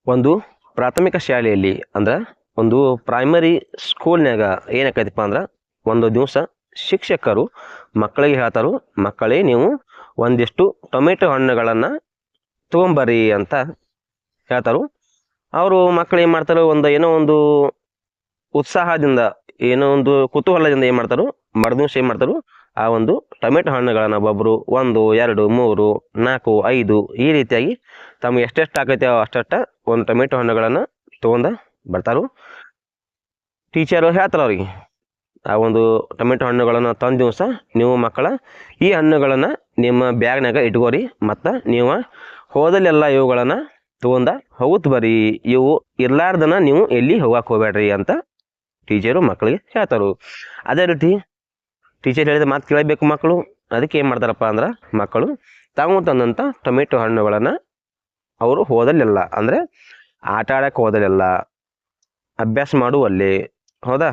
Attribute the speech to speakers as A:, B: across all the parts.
A: ಒಂದು ಪ್ರಾಥಮಿಕ ಶಾಲೆಯಲ್ಲಿ ಅಂದ್ರೆ ಒಂದು ಪ್ರೈಮರಿ ಸ್ಕೂಲ್ನಾಗ ಏನಾಕೈತಿಪ್ಪ ಅಂದ್ರೆ ಒಂದು ದಿವಸ ಶಿಕ್ಷಕರು ಮಕ್ಕಳಿಗೆ ಹೇಳ್ತಾರು, ಮಕ್ಕಳೇ ನೀವು ಒಂದಿಷ್ಟು ಟೊಮೆಟೊ ಹಣ್ಣುಗಳನ್ನು ತೊಗೊಂಬರ್ರಿ ಅಂತ ಹೇಳ್ತಾರು. ಅವರು ಮಕ್ಕಳು ಏನು ಮಾಡ್ತಾರೆ, ಏನೋ ಒಂದು ಉತ್ಸಾಹದಿಂದ, ಏನೋ ಒಂದು ಕುತೂಹಲದಿಂದ ಏನು ಮಾಡ್ತಾರು, ಮರುದಿವ್ಸ ಏನು ಮಾಡ್ತಾರು, ಆ ಒಂದು ಟೊಮೆಟೊ ಹಣ್ಣುಗಳನ್ನು ಒಬ್ಬೊಬ್ಬರು 1 2 3 4 5 ಈ ರೀತಿಯಾಗಿ ತಮ್ಗೆ ಎಷ್ಟೆಷ್ಟು ಆಕೈತೆ ಅಷ್ಟಷ್ಟ ಒಂದು ಟೊಮೆಟೊ ಹಣ್ಣುಗಳನ್ನು ತೊಗೊಂಡ ಬರ್ತಾರು. ಟೀಚರು ಹೇಳ್ತಾರೆ ಅವ್ರಿಗೆ, ಆ ಒಂದು ಟೊಮೆಟೊ ಹಣ್ಣುಗಳನ್ನು ತಂದ ದಿವಸ ನೀವು ಮಕ್ಕಳ ಈ ಹಣ್ಣುಗಳನ್ನು ನಿಮ್ಮ ಬ್ಯಾಗ್ನಾಗ ಇಟ್ಕೋರಿ, ಮತ್ತು ನೀವು ಹೋದಲ್ಲೆಲ್ಲ ಇವುಗಳನ್ನು ತೊಗೊಂಡ ಹೋಗುತ್ತ ಬರ್ರಿ, ಇವು ಇರ್ಲಾರ್ದನ ನೀವು ಎಲ್ಲಿ ಹೋಗಕ್ಕೆ ಹೋಗ್ಬೇಡ್ರಿ ಅಂತ ಟೀಚರು ಮಕ್ಕಳಿಗೆ ಹೇಳ್ತಾರು. ಅದೇ ರೀತಿ ಟೀಚರ್ ಹೇಳಿದ ಮಾತು ಕೇಳಬೇಕು ಮಕ್ಕಳು. ಅದಕ್ಕೆ ಏನು ಮಾಡ್ತಾರಪ್ಪ ಅಂದ್ರೆ ಮಕ್ಕಳು ತಾವು ತಂದಂಥ ಟೊಮೆಟೊ ಹಣ್ಣುಗಳನ್ನು ಅವರು ಹೋದಲ್ಲೆಲ್ಲ, ಅಂದರೆ ಆಟ ಆಡಕ್ಕೆ ಹೋದಲ್ಲೆಲ್ಲ, ಅಭ್ಯಾಸ ಮಾಡುವಲ್ಲಿ, ಹೌದಾ,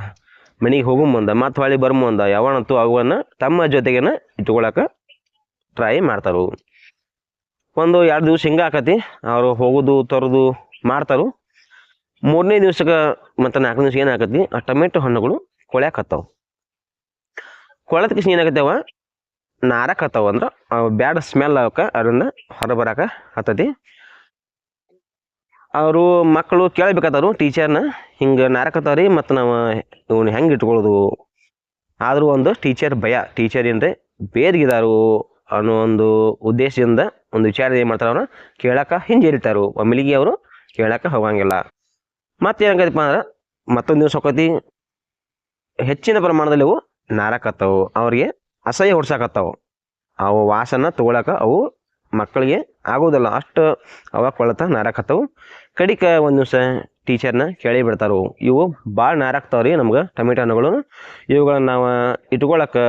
A: ಮನೆಗೆ ಹೋಗೋ ಮುಂದೆ ಮತ್ತು ಹೊಳ್ಳಿ ಬರೋ ಮುಂದೆ ಯಾವನಂತೂ ಅವನ್ನು ತಮ್ಮ ಜೊತೆಗೇನ ಇಟ್ಕೊಳಕ್ಕೆ ಟ್ರೈ ಮಾಡ್ತಾರೆ. 1-2 ದಿವಸ ಹಿಂಗೆ ಆಕತಿ, ಅವರು ಹೋಗೋದು ತರೋದು ಮಾಡ್ತಾರೆ. 3ನೇ ದಿವ್ಸಕ್ಕೆ ಮತ್ತು 4ನೇ ದಿವ್ಸ ಏನಾಕತಿ, ಆ ಟೊಮೆಟೊ ಹಣ್ಣುಗಳು ಕೊಳ್ಯಾಕತ್ತಾವ. ಕೊಳದ ಕಿಸ್ ಏನಾಗತ್ತವ, ನಾರಕತ್ತಾವ, ಅಂದ್ರೆ ಬ್ಯಾಡ್ ಸ್ಮೆಲ್ ಅವಕ್ಕೆ ಅದರಿಂದ ಹೊರಬರಕ್ಕೆ ಹತ್ತತಿ. ಅವರು ಮಕ್ಕಳು ಕೇಳಬೇಕಾದ್ರು ಟೀಚರ್ನ, ಹಿಂಗೆ ನಾರಕತ್ತಾವ್ರಿ ಮತ್ತು ನಾವು ಇವನು ಹೆಂಗೆ ಇಟ್ಕೊಳ್ಳೋದು. ಆದರೂ ಒಂದು ಟೀಚರ್ ಭಯ, ಟೀಚರ್ ಏನಂದರೆ ಬೇರ್ಗಿದಾರು ಅನ್ನೋ ಒಂದು ಉದ್ದೇಶದಿಂದ, ಒಂದು ವಿಚಾರ ಏನು ಮಾಡ್ತಾರೆ, ಅವ್ರನ್ನ ಕೇಳಕ್ಕೆ ಹಿಂಜರಿತಾರು. ಒಮ್ಮೆಲಿಗೆ ಅವರು ಕೇಳಕ್ಕೆ ಹೋಗಂಗಿಲ್ಲ. ಮತ್ತೆ ಏನಾಗತ್ತಪ್ಪ ಅಂದ್ರೆ ಮತ್ತೊಂದು ದಿವಸ ಹೋಗತಿ, ಹೆಚ್ಚಿನ ಪ್ರಮಾಣದಲ್ಲಿ ಅವು ನಾರಕತ್ತಾವು, ಅವ್ರಿಗೆ ಅಸಹ್ಯ ಹೊಡ್ಸಾಕತ್ತಾವು. ಅವು ವಾಸನ ತೊಗೊಳಕ್ಕೆ ಅವು ಮಕ್ಕಳಿಗೆ ಆಗೋದಿಲ್ಲ, ಅಷ್ಟು ಅವಾಗ ಕೊಳತ ನಾರಾಕತ್ತಾವು. ಕಡಿಕೆ ಒಂದು ದಿವಸ ಟೀಚರ್ನ ಕೇಳಿ ಬಿಡ್ತಾರು, ಇವು ಭಾಳ ನಾರಾಕ್ತಾವ್ರಿ ನಮ್ಗೆ ಟೊಮೆಟೊ ಹಣ್ಣುಗಳು, ಇವುಗಳನ್ನ ನಾವು ಇಟ್ಕೊಳಕ್ಕೆ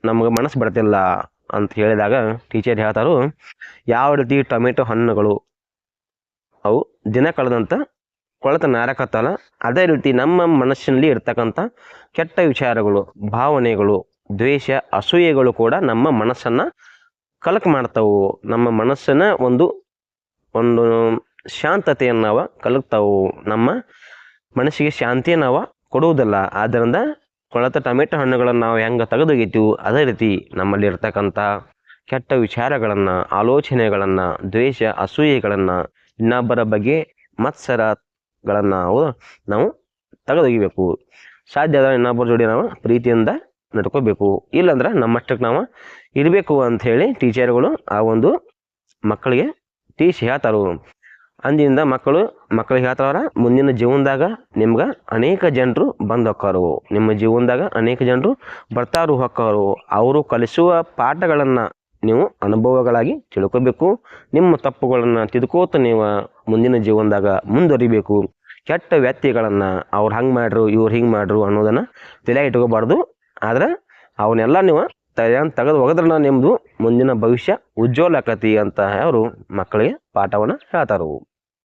A: ನಮ್ಗೆ ಮನಸ್ಸು ಬರ್ತಿಲ್ಲ ಅಂತ ಹೇಳಿದಾಗ ಟೀಚರ್ ಹೇಳ್ತಾರು, ಯಾವ ರೀತಿ ಟೊಮೆಟೊ ಹಣ್ಣುಗಳು ಅವು ದಿನ ಕಳೆದಂಥ ಕೊಳತ ನಾರಕತ್ತಲ್ಲ, ಅದೇ ರೀತಿ ನಮ್ಮ ಮನಸ್ಸಿನಲ್ಲಿ ಇರ್ತಕ್ಕಂಥ ಕೆಟ್ಟ ವಿಚಾರಗಳು, ಭಾವನೆಗಳು, ದ್ವೇಷ, ಅಸೂಯೆಗಳು ಕೂಡ ನಮ್ಮ ಮನಸ್ಸನ್ನು ಕಲಕ ಮಾಡ್ತಾವು. ನಮ್ಮ ಮನಸ್ಸನ್ನ ಒಂದು ಶಾಂತತೆಯನ್ನವ ಕಲಕ್ತಾವು, ನಮ್ಮ ಮನಸ್ಸಿಗೆ ಶಾಂತಿಯನ್ನವ ಕೊಡುವುದಿಲ್ಲ. ಆದ್ದರಿಂದ ಕೊಳತ ಟೊಮೆಟೊ ಹಣ್ಣುಗಳನ್ನು ನಾವು ಹೆಂಗೆ ತೆಗೆದೊಗಿತೀವಿ, ಅದೇ ರೀತಿ ನಮ್ಮಲ್ಲಿ ಇರ್ತಕ್ಕಂಥ ಕೆಟ್ಟ ವಿಚಾರಗಳನ್ನು, ಆಲೋಚನೆಗಳನ್ನು, ದ್ವೇಷ, ಅಸೂಯೆಗಳನ್ನು, ಇನ್ನೊಬ್ಬರ ಬಗ್ಗೆ ಮತ್ಸರಗಳನ್ನು ನಾವು ತೆಗೆದೊಗಿಬೇಕು. ಸಾಧ್ಯ ಆದ ಇನ್ನೊಬ್ಬರ ಜೋಡಿ ನಾವು ಪ್ರೀತಿಯಿಂದ ನಡ್ಕೋಬೇಕು, ಇಲ್ಲಾಂದ್ರೆ ನಮ್ಮಷ್ಟಕ್ಕೆ ನಾವು ಇರಬೇಕು ಅಂಥೇಳಿ ಟೀಚರ್ಗಳು ಆ ಒಂದು ಮಕ್ಕಳಿಗೆ ತಿಳಿಸಿ ಹೇಳ್ತಾರು. ಅಂದಿನಿಂದ ಮಕ್ಕಳಿಗೆ ಹೇಳ್ತಾರ, ಮುಂದಿನ ಜೀವನದಾಗ ನಿಮ್ಗೆ ಅನೇಕ ಜನರು ಬಂದು ಹೋಕ್ಕಾರು, ನಿಮ್ಮ ಜೀವನದಾಗ ಅನೇಕ ಜನರು ಬರ್ತಾರು ಹೋಕ್ಕಾರು. ಅವರು ಕಲಿಸುವ ಪಾಠಗಳನ್ನು ನೀವು ಅನುಭವಗಳಾಗಿ ತಿಳ್ಕೊಬೇಕು. ನಿಮ್ಮ ತಪ್ಪುಗಳನ್ನು ತಿದ್ಕೋತ ನೀವು ಮುಂದಿನ ಜೀವನದಾಗ ಮುಂದುವರಿಬೇಕು. ಕೆಟ್ಟ ವ್ಯಕ್ತಿಗಳನ್ನು ಅವ್ರು ಹಂಗೆ ಮಾಡ್ರು, ಇವ್ರು ಹಿಂಗೆ ಮಾಡ್ರು ಅನ್ನೋದನ್ನು ತಲೆ ಇಟ್ಕೋಬಾರ್ದು. ಆದ್ರೆ ಅವನ್ನೆಲ್ಲ ನೀವು ತೆಗೆದು ಒಗದ್ರನ್ನ ನಿಮ್ಮದು ಮುಂದಿನ ಭವಿಷ್ಯ ಉಜ್ವಲ ಆಕತಿ ಅಂತ ಅವರು ಮಕ್ಕಳಿಗೆ ಪಾಠವನ್ನು ಹೇಳ್ತಾರು.